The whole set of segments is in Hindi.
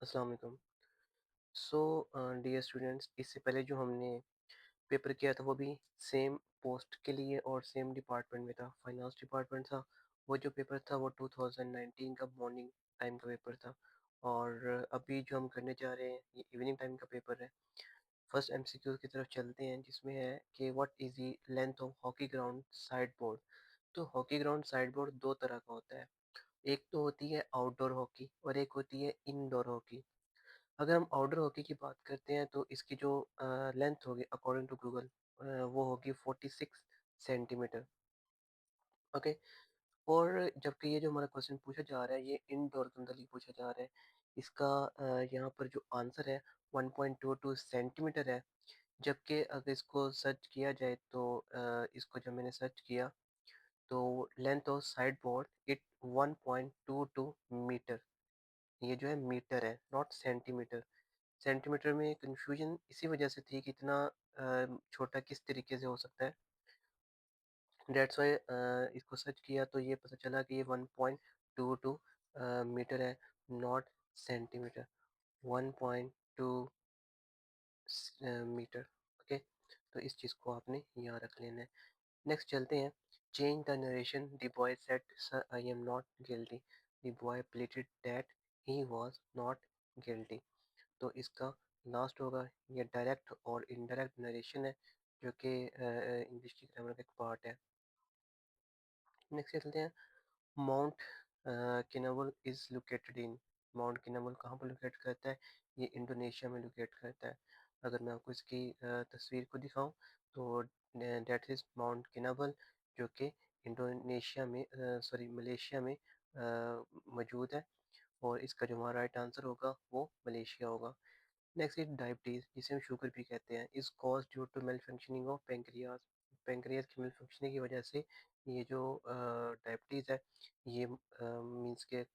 अस्सलाम वालेकुम। सो डियर स्टूडेंट्स, इससे पहले जो हमने पेपर किया था वो भी सेम पोस्ट के लिए और सेम डिपार्टमेंट में था, फाइनेंस डिपार्टमेंट था। वो जो पेपर था वो 2019 का मॉर्निंग टाइम का पेपर था। और अभी जो हम करने जा रहे हैं ये इवनिंग टाइम का पेपर है। फर्स्ट एमसीक्यू की तरफ चलते हैं, जिसमें है कि what is the length of hockey ground side board. तो हॉकी ग्राउंड साइड बोर्ड दो तरह का होता है। एक तो होती है आउटडोर हॉकी और एक होती है इनडोर हॉकी। अगर हम आउटडोर हॉकी की बात करते हैं तो इसकी जो लेंथ होगी अकॉर्डिंग टू गूगल, वो होगी 46 सेंटीमीटर। ओके। और जबकि ये जो हमारा क्वेश्चन पूछा जा रहा है ये इंडोर के अंदर ही पूछा जा रहा है। इसका यहाँ पर जो आंसर है 1.22 सेंटीमीटर है। जबकि अगर इसको सर्च किया जाए तो इसको जब मैंने सर्च किया तो length of side board it 1.22 metre. ये जो है मीटर है, नॉट सेंटीमीटर। सेंटीमीटर में कन्फ्यूजन इसी वजह से थी कि इतना छोटा किस तरीके से हो सकता है। दैट्स वाई इसको सर्च किया तो ये पता चला कि ये 1.22 मीटर है, नॉट सेंटीमीटर। 1.2 मीटर। ओके। तो इस चीज़ को आपने यहाँ रख लेना है। नेक्स्ट चलते हैं। Change the narration, the boy said sir I am not guilty, the boy pleaded that he was not guilty. तो इसका लास्ट होगा। ये डायरेक्ट और इनडायरेक्ट नरेशन है, जो कि इंग्लिश की ग्रामर का एक पार्ट है। नेक्स्ट चलते हैं। Mount Kinabalu is located in. Mount Kinabalu कहाँ पर लोकेट करता है? ये इंडोनेशिया में लोकेट करता है। अगर मैं आपको इसकी तस्वीर को दिखाऊं तो दैट इज़ माउंट किनावल, जो कि इंडोनेशिया में सॉरी मलेशिया में मौजूद है। और इसका जो हमारा राइट आंसर होगा वो मलेशिया होगा। नेक्स्ट इज डायबिटीज़, जिसे हम शुगर भी कहते हैं, is cause due to malfunctioning of pancreas. Pancreas की मेल फंक्शनिंग की वजह से ये जो डायबिटीज़ है ये मीन्स के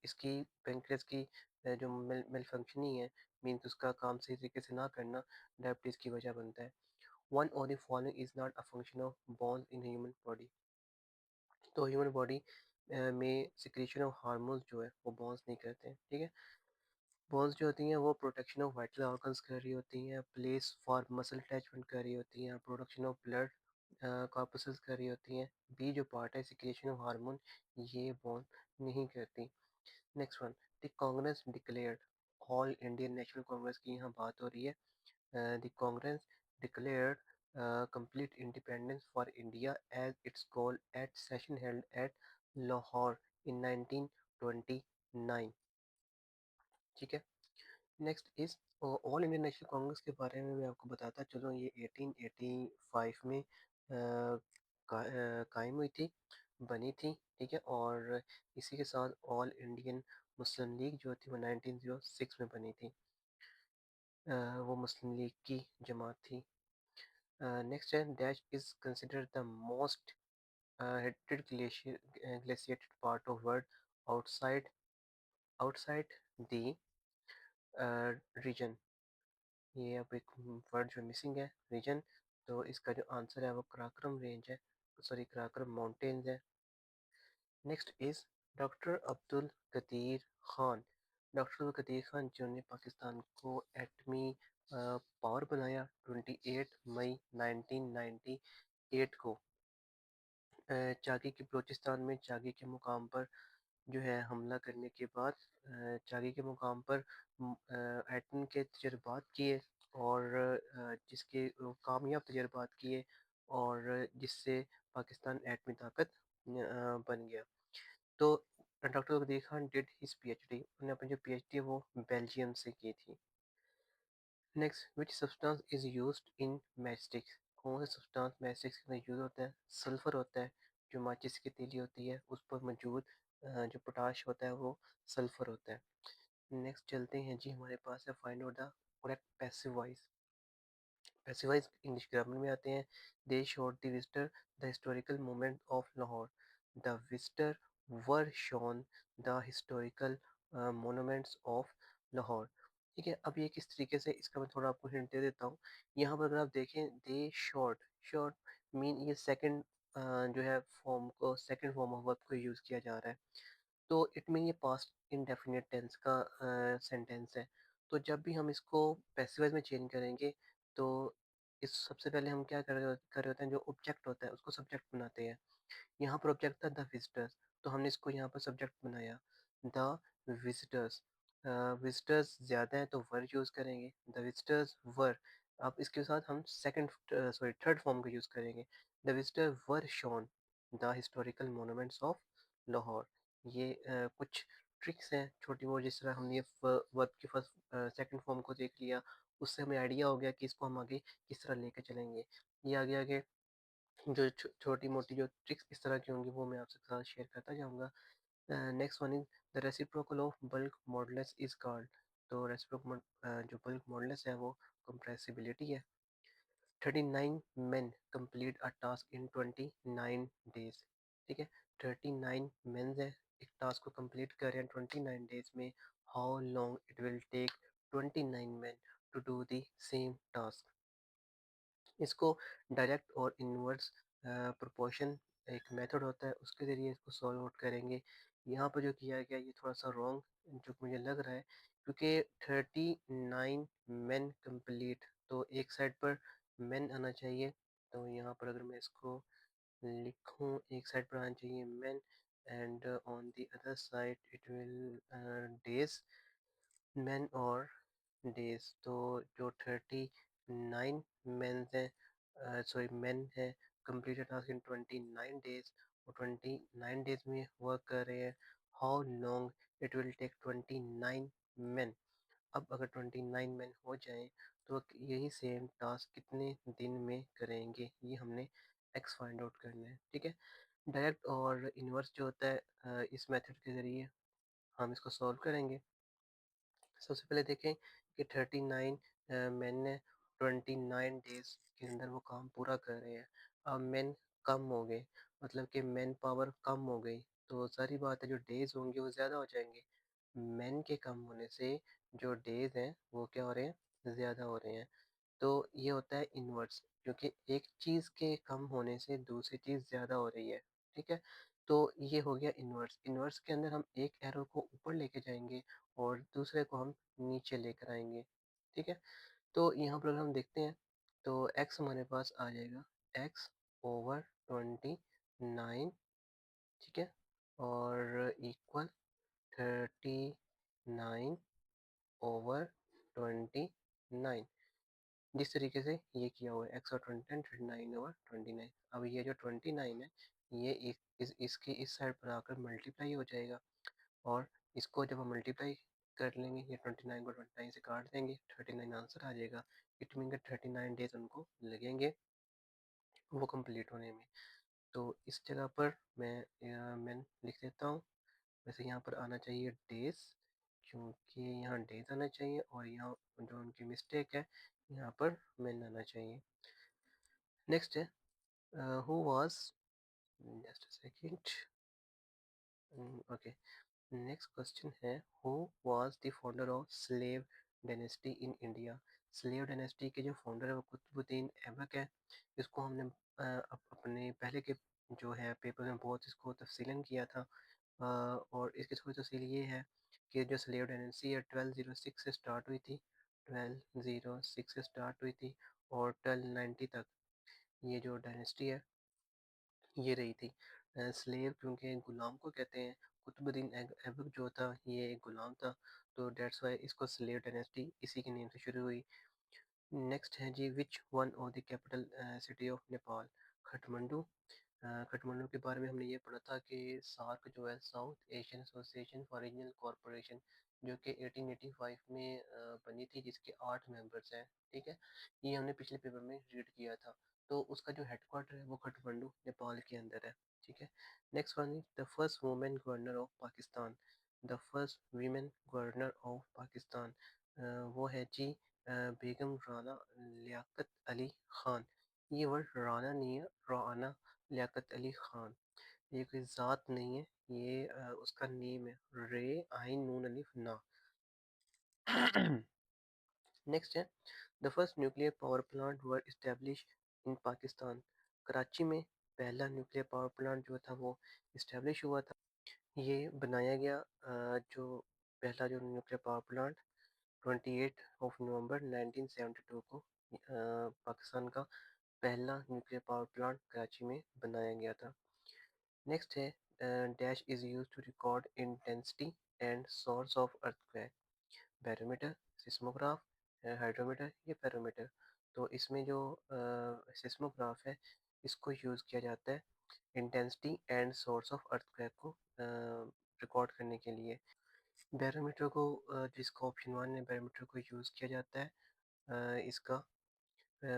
इसकी पेंक्रियाज की जो मेल फंक्शनिंग है, मीन्स उसका काम सही तरीके से ना करना डायबिटीज़ की वजह बनता है। वन और the following is not a function of bones in human body. तो ह्यूमन बॉडी में सिक्रीशन ऑफ हार्मोन्स जो है वो बोन्स नहीं करते हैं, ठीक है। बोन्स जो होती हैं वो प्रोटेक्शन ऑफ वाइटल ऑर्गन्स कर रही होती हैं, प्लेस फॉर मसल अटैचमेंट कर रही होती हैं, प्रोडक्शन ऑफ ब्लड कॉर्पसेस कर रही होती हैं। बी जो पार्ट है सिक्रेशन ऑफ हार्मोन, ये बोन नहीं करती। Next one, the Congress declared. All Indian national Congress की यहाँ बात हो रही है। The Congress declared complete independence for India as its goal at session held at Lahore in 1929। ठीक है। Next is all Indian national Congress के बारे में मैं आपको बताता चलूँ। ये 1885 में कायम हुई थी, बनी थी, ठीक है। और इसी के साथ ऑल इंडियन मुस्लिम लीग जो थी वो 1906 में बनी थी। वो मुस्लिम लीग की जमात थी। नेक्स्ट है, dash is considered the most hated glaciated part of world outside outside the region. ये अब एक वर्ड जो मिसिंग है, रीजन। तो इसका जो आंसर है वो कराक्रम रेंज है, सॉरी कराक्रम माउंटेन्स है। Next is doctor Abdul Qadeer Khan. Doctor Abdul Qadeer Khan जिन्होंने पाकिस्तान को एटमी पावर बनाया 28 मई 1998 को। चाकी के बलूचिस्तान में चाकी के मुकाम पर जो है हमला करने के बाद चाकी के मुकाम पर एटम के तजर्बात किए। और जिसके कामयाब तजर्बात किए और जिससे पाकिस्तान एटमी ताकत बन गया। तो doctor Qadeer Khan did his PhD, उन्होंने अपनी जो पीएचडी है वो बेल्जियम से की थी। Next, which substance is used in matchsticks. कौन सा सब्सटेंस मैचस्टिक्स के अंदर यूज होता है? सल्फर होता है। जो माचिस की तीली होती है उस पर मौजूद जो पोटाश होता है वो सल्फर होता है। नेक्स्ट चलते हैं जी, हमारे पास है find out the correct passive voice. Passive voice English grammar में आते हैं। They showed the visitor the historical moment of Lahore. The visitor were shown the historical monuments of Lahore. ठीक है। अब ये किस तरीके से, इसका मैं थोड़ा आपको हिंट दे देता हूँ। यहाँ पर अगर आप देखें, दे शॉर्ट शॉर्ट मीन ये सेकंड जो है फॉर्म को, सेकंड फॉर्म ऑफ वर्ब को यूज़ किया जा रहा है। तो इट मीन ये पास्ट इंडेफिनिट टेंस का सेंटेंस है। तो जब भी हम इसको पैसिव वॉइस में चेंज करेंगे तो इस सबसे पहले हम क्या कर रहे होते हैं, जो ऑब्जेक्ट होता है उसको सब्जेक्ट बनाते हैं। यहाँ पर ऑब्जेक्ट था द विजिटर्स, तो हमने इसको यहाँ पर सब्जेक्ट बनाया, द विजिटर्स। विजिटर्स ज़्यादा है तो वर यूज़ करेंगे, द विजिटर्स वर। अब इसके साथ हम थर्ड फॉर्म का यूज़ करेंगे, the visitor were shown the historical monuments of Lahore. ये कुछ ट्रिक्स हैं छोटी मोटी, जिस तरह हमने वर्ब की फर्स्ट सेकंड फॉर्म को देख लिया, उससे हमें आइडिया हो गया कि इसको हम आगे किस तरह लेके चलेंगे। ये आगे आगे जो छोटी मोटी जो ट्रिक्स इस तरह की होंगी वो मैं आपके साथ शेयर करता जाऊंगा। Next one is the reciprocal of bulk modulus is called. तो रेसिप्रोकल जो बल्क मॉडुलस है वो कंप्रेसिबिलिटी है। 39 men complete a task in 29 days। ठीक है, 39 men है, एक टास्क को कंप्लीट कर रहे हैं 29 डेज में। How long it will take 29 men to do the same task. इसको डायरेक्ट और इनवर्स प्रोपोर्शन एक मेथड होता है, उसके ज़रिए इसको सॉल्व आउट करेंगे। यहाँ पर जो किया गया ये थोड़ा सा रॉन्ग जो मुझे लग रहा है, क्योंकि 39 मेन कंप्लीट, तो एक साइड पर मेन आना चाहिए। तो यहाँ पर अगर मैं इसको लिखूँ, एक साइड पर आना चाहिए men, and on the other side it will days, men और डेज। तो जो 39 मेन है, सॉरी मेन है, कंप्लीटेड टास्क इन 29 डेज, वो 29 डेज में वर्क कर रहे हैं। How long it will take 29 men. अब अगर 29 मेन हो जाएं तो यही सेम टास्क कितने दिन में करेंगे, ये हमने एक्स फाइंड आउट करना है। ठीक है, डायरेक्ट और इनवर्स जो होता है इस मेथड के ज़रिए हम इसको सॉल्व करेंगे। सबसे पहले देखें कि 39 मैन ने 29 डेज के अंदर वो काम पूरा कर रहे हैं। अब मैन कम हो गए, मतलब कि मैन पावर कम हो गई, तो सारी बात है जो डेज होंगे वो ज़्यादा हो जाएंगे। मैन के कम होने से जो डेज हैं वो क्या हो रहे हैं, ज़्यादा हो रहे हैं। तो ये होता है इन्वर्स, क्योंकि एक चीज़ के कम होने से दूसरी चीज़ ज़्यादा हो रही है। ठीक है, तो ये हो गया इन्वर्स। इन्वर्स के अंदर हम एक एरो को ऊपर लेके जाएंगे और दूसरे को हम नीचे लेकर आएंगे। ठीक है, तो यहाँ पर अगर हम देखते हैं तो x हमारे पास आ जाएगा x ओवर 29। ठीक है, और इक्वल 39 ओवर 29। जिस तरीके से ये किया हुआ है एक्स और 29 ओवर 29। अब ये जो 29 है ये इसके इस साइड पर आकर मल्टीप्लाई हो जाएगा, और इसको जब हम मल्टीप्लाई कर लेंगे, ये 29 को 29 से काट देंगे, 39 आंसर आ जाएगा। इट मीन 39 डेज उनको लगेंगे वो कंप्लीट होने में। तो इस जगह पर मैं लिख देता हूँ। वैसे यहाँ पर आना चाहिए डेज, क्योंकि यहाँ डेज आना चाहिए, और यहाँ जो उनकी मिस्टेक है यहाँ पर मैन आना चाहिए। नेक्स्ट है who was, just a second, okay. Next question है who was the founder of slave dynasty in India. Slave dynasty के जो फाउंडर है वो कुतुबुद्दीन ऐबक है। इसको हमने अपने पहले के जो है पेपर में बहुत इसको तफसीलन किया था। और इसकी थोड़ी तफसील ये है कि जो स्लेव डायनेस्टी है 1206 से स्टार्ट हुई थी, 1206 से स्टार्ट हुई थी, और 1290 तक ये जो डायनेस्टी है ये रही थी। स्लेव क्योंकि गुलाम को कहते हैं, कुतुबुद्दीन ऐबक जो था ये एक गुलाम था, तो डेट्स वाई इसको स्लेव डायनेस्टी इसी के नेम से शुरू हुई। नेक्स्ट है जी, which one of the capital city of Nepal. Kathmandu. Kathmandu के बारे में हमने ये पढ़ा था कि सार्क जो है, south Asian association for regional corporation, जो कि 1885 में बनी थी, जिसके 8 मेंबर्स हैं। ठीक है, ये हमने पिछले पेपर में रीड किया था। तो उसका जो हेडक्वार्टर है वो काठमांडू नेपाल के अंदर है। ठीक है, next one is the first women governor of Pakistan. The first women governor of Pakistan वो है जी बेगम राना लियाकत अली खान। ये वर्ड राना नहीं है, राना लियाकत अली खान। ये कोई ज़ात नहीं है, ये उसका नेम है, रे आइन नून अलिफ ना। नेक्स्ट है the first nuclear power plant were establish in Pakistan. Karachi में पहला न्यूक्लियर पावर प्लांट जो था वो इस्टेब्लिश हुआ था ये बनाया गया जो पहला जो न्यूक्लियर पावर प्लांट 28 नवंबर 1972 को पाकिस्तान का पहला न्यूक्लियर पावर प्लांट कराची में बनाया गया था। नेक्स्ट है dash is use to record intensity and source of earthquake. Barometer, seismograph, hydrometer, ये बैरोमीटर। तो इसमें जो सिस्मोग्राफ है इसको यूज़ किया जाता है intensity and source of earthquake को रिकॉर्ड करने के लिए। बैरोमीटर को जिसका ऑप्शन वन है, बैरोमीटर को यूज़ किया जाता है इसका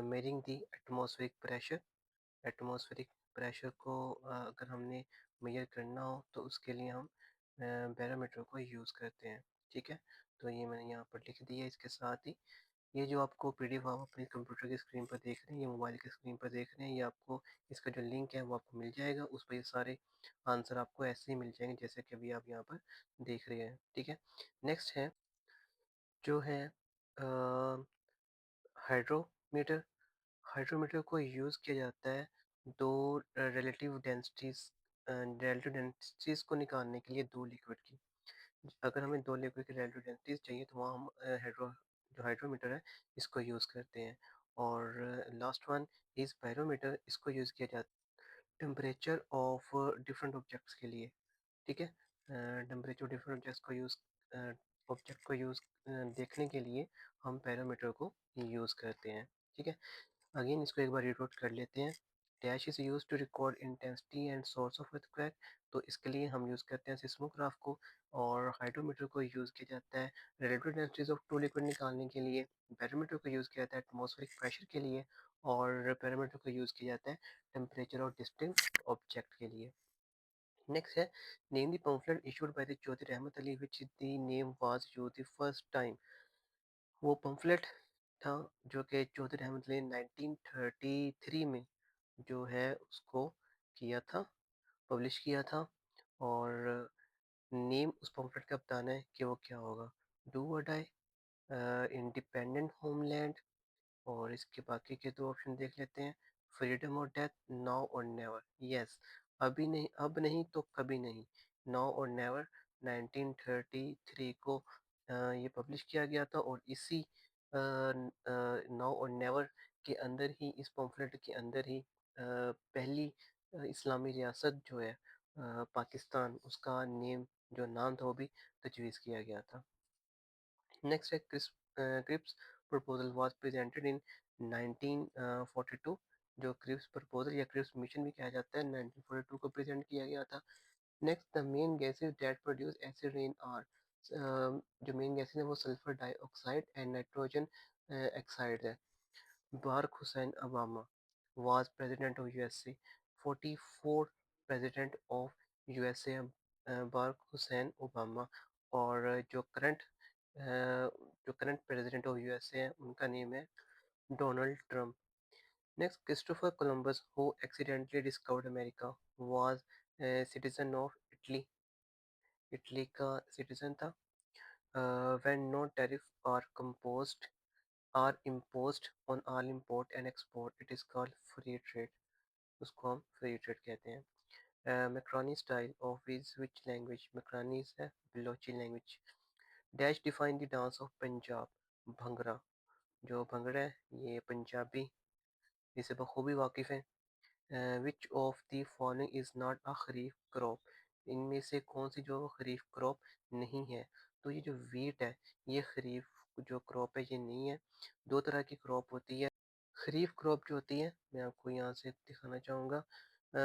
मेजरिंग दी एटमॉस्फेरिक प्रेशर। एटमॉस्फेरिक प्रेशर को अगर हमने मेजर करना हो तो उसके लिए हम बैरोमीटर को यूज़ करते हैं। ठीक है, तो ये मैंने यहाँ पर लिख दिया। इसके साथ ही ये जो आपको पीडीएफ आप अपने कंप्यूटर की स्क्रीन पर देख रहे हैं या मोबाइल की स्क्रीन पर देख रहे हैं, ये आपको इसका जो लिंक है वो आपको मिल जाएगा। उस पर ये सारे आंसर आपको ऐसे ही मिल जाएंगे जैसे कि अभी आप यहाँ पर देख रहे हैं। ठीक है, नेक्स्ट है जो है हाइड्रोमीटर। हाइड्रोमीटर को यूज़ किया जाता है दो रिलेटिव डेंसिटीज को निकालने के लिए दो लिक्विड की। अगर हमें दो लिक्विड की रिलेटिव डेंसिटीज चाहिए तो वहाँ हम जो हाइड्रोमीटर है इसको यूज़ करते हैं। और लास्ट वन इज बैरोमीटर। इसको यूज़ किया जाता है टेम्परेचर ऑफ डिफरेंट ऑब्जेक्ट्स के लिए। ठीक है, टेम्परेचर डिफरेंट ऑब्जेक्ट को यूज़ देखने के लिए हम बैरोमीटर को यूज़ करते हैं। ठीक है, अगेन इसको एक बार रीड कर लेते हैं। Dash is use to record intensity and source of earthquake. तो इसके लिए हम यूज़ करते हैं सिस्मोग्राफ को। और हाइड्रोमीटर को यूज़ किया जाता है relative densities of two liquid निकालने के लिए। बैरोमीटर को यूज़ किया जाता है एटमॉस्फेरिक प्रेशर के लिए। और बैरोमीटर को यूज़ किया जाता है टेम्परेचर और डिस्टिंक्ट ऑब्जेक्ट के लिए। नेक्स्ट है name the pamphlet issued by the Chaudhary Rahmat Ali which the name was used the first time. वो पम्फलेट था जो कि चौधरी रहमत अली ने 1933 में जो है उसको किया था, पब्लिश किया था। और नेम उस पम्फलेट का बताना है कि वो क्या होगा। डू और डाई, इंडिपेंडेंट होमलैंड, और इसके बाकी के दो ऑप्शन देख लेते हैं। फ्रीडम और डेथ, नाउ और नेवर। यस, अभी नहीं, अब नहीं तो कभी नहीं। नाउ और नेवर 1933 को ये पब्लिश किया गया था। और इसी नाउ और नेवर के अंदर ही, इस पम्फलेट के अंदर ही पहली इस्लामी रियासत जो है पाकिस्तान, उसका नेम जो नाम था वो भी तजवीज़ किया गया था। नेक्स्ट है Cripps proposal was presented in 1942। जो क्रिप्स प्रपोजल या क्रिप्स मिशन भी कहा जाता है 1942 को प्रेजेंट किया गया था। Next the main gases that produce acid rain are. जो मेन गैसेस हैं वो sulphur dioxide and nitrogen oxide है। Barack Hussein Obama was president of USA. 44 president of USA Barack Hussein Obama। और जो करंट प्रेसिडेंट ऑफ यूएसए हैं उनका नेम है Donald Trump. Next, Christopher Columbus who accidentally discovered America was citizen of Italy. Italy का सिटीजन था। When no tariff are imposed on all import and export, it is called free trade। उसको हम फ्री ट्रेड कहते हैं। Makrani style of is which language. मैक्रोनीज है Balochi language. Dash define the dance of Punjab. Bhangra. जो भंगड़ा है ये पंजाबी इसे बखूबी वाकिफ़ है। Which of the following is not a kharif crop. इनमें से कौन सी जो खरीफ क्रॉप नहीं है। तो ये जो वीट है ये खरीफ जो क्रॉप है ये नहीं है। दो तरह की क्रॉप होती है। खरीफ क्रॉप जो होती है मैं आपको यहाँ से दिखाना चाहूँगा।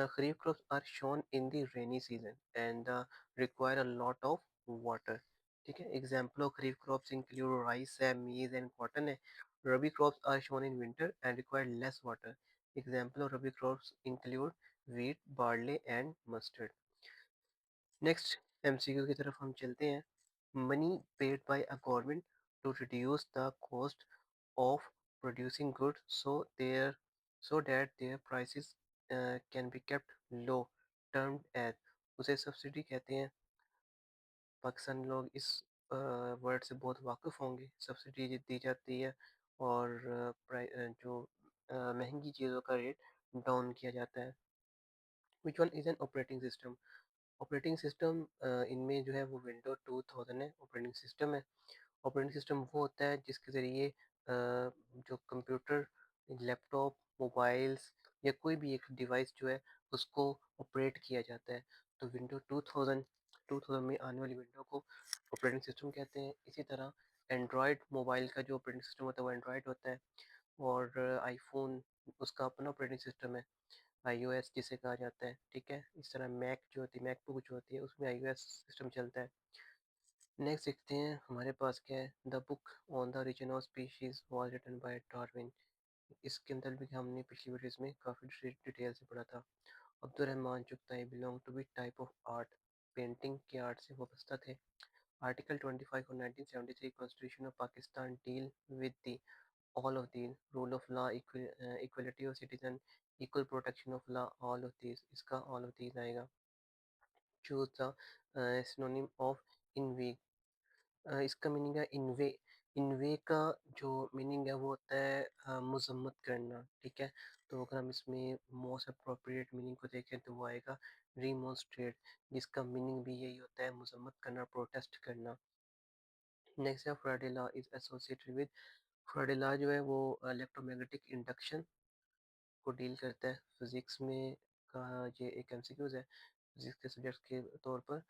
Kharif crops are shown in the rainy season and require a lot of water. ठीक है, example of kharif crops include rice है, मीज एंड कॉटन है। Rabi crops are shown in winter and require less water. Example of rabi crops include wheat, barley and mustard। Next MCQ की तरफ हम चलते हैं। Money paid by a government to reduce the cost of producing goods so that their prices can be kept low, termed as. उसे सब्सिडी कहते हैं। पाकिस्तानी लोग इस वर्ड से बहुत वाकिफ़ होंगे। सब्सिडी दी जाती है और जो महंगी चीज़ों का रेट डाउन किया जाता है। Which one is an operating system. Operating system इनमें जो है वो विंडो 2000 है, ऑपरेटिंग सिस्टम है। ऑपरेटिंग सिस्टम वो होता है जिसके ज़रिए जो कंप्यूटर, लैपटॉप, मोबाइल्स या कोई भी एक डिवाइस जो है उसको ऑपरेट किया जाता है। तो विंडो 2000 में आने वाली विंडो को ऑपरेटिंग सिस्टम कहते हैं। इसी तरह एंड्रॉयड मोबाइल का जो ऑपरेटिंग सिस्टम होता है वो एंड्रॉयड होता है, और आईफ़ोन उसका अपना ऑपरेटिंग सिस्टम है, आईओएस जिसे कहा जाता है, ठीक है? इस तरह मैक जो होती है, मैकबुक जो होती है उसमें आईओएस सिस्टम चलता है। नेक्स्ट देखते हैं हमारे पास क्या है। The book on the origin of species was written by Darwin. इसके अंदर भी हमने पिछली वीडियोस में काफ़ी डिटेल से पढ़ा था। Abdul Rahman Chughtai belong to be type of art, painting के आर्ट से वाबस्ता थे। आर्टिकल 25 और 1973 constitution of Pakistan deal with the all of the rule of law, equality of citizen, equal protection of law, all of these. इसका ऑल ऑफ दीज आएगा। Choose the synonym of in. इसका मीनिंग है इन्वे। इन्वे का जो मीनिंग है वो होता है मजम्मत करना, ठीक है? तो अगर हम इसमें मोस्ट अप्रोप्रिएट मीनिंग को देखें तो वो आएगा रिमोन्स्ट्रेट, जिसका मीनिंग भी यही होता है मजम्मत करना, प्रोटेस्ट करना। नेक्स्ट है Friday law is associated with. Friday law जो है वो इलेक्ट्रोमैग्नेटिक इंडक्शन को डील करता है। फिजिक्स में का ये एक एमसीक्यूज है फिजिक्स के सब्जेक्ट के तौर पर।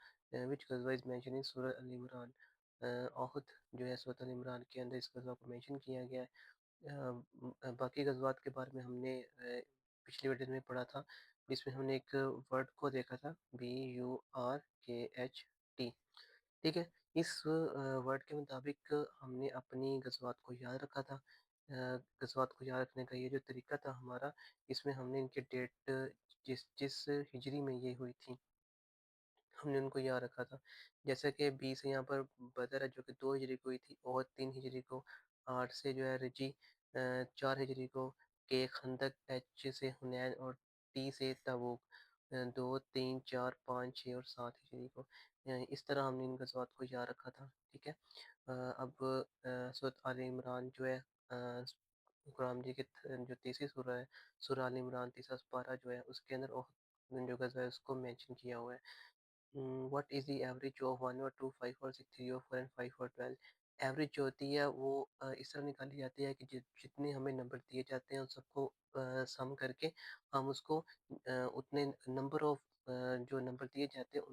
विच गजवा इज मेंशन इन सूरह अल इमरान। ओहद जो है सूरह अल इमरान के अंदर इस गजवा को मेंशन किया गया है। बाकी गजवात के बारे में हमने पिछली वीडियो में पढ़ा था, जिसमें हमने एक वर्ड को देखा था, BURKHT, ठीक है? इस वर्ड के मुताबिक हमने अपनी गज़वात को याद रखा था। गज़वात को याद रखने का ये जो तरीका था हमारा, इसमें हमने इनके डेट जिस जिस हिजरी में ये हुई थी, हमने उनको याद रखा था। जैसे कि 20 यहाँ पर बदर है जो कि 2 हिजरी को हुई थी, और 3 हिजरी को, 8 से जो है रजी, 4 हिजरी को के खंदक, एच से हुनैन, और टी से तबूक, 2, 3, 4, 5, 6 और 7 हिजरी को। इस तरह हमने इन गज़वात को याद रखा था, ठीक है? अब सूरत आल इमरान जो है कुरान जी की जो तीसरी सूरह है, सूरह आल इमरान तीसरा पारा जो है उसके अंदर जो गज़वा है उसको मेंशन किया हुआ है। What is the average of 1 और 2, 5 और 6, 3 और 4 एंड 5 और 12। एवरेज जो होती है वो इस तरह निकाली जाती है कि जितने हमें नंबर दिए जाते हैं उन सबको सम करके हम उसको उतने नंबर ऑफ जो नंबर दिए जाते हैं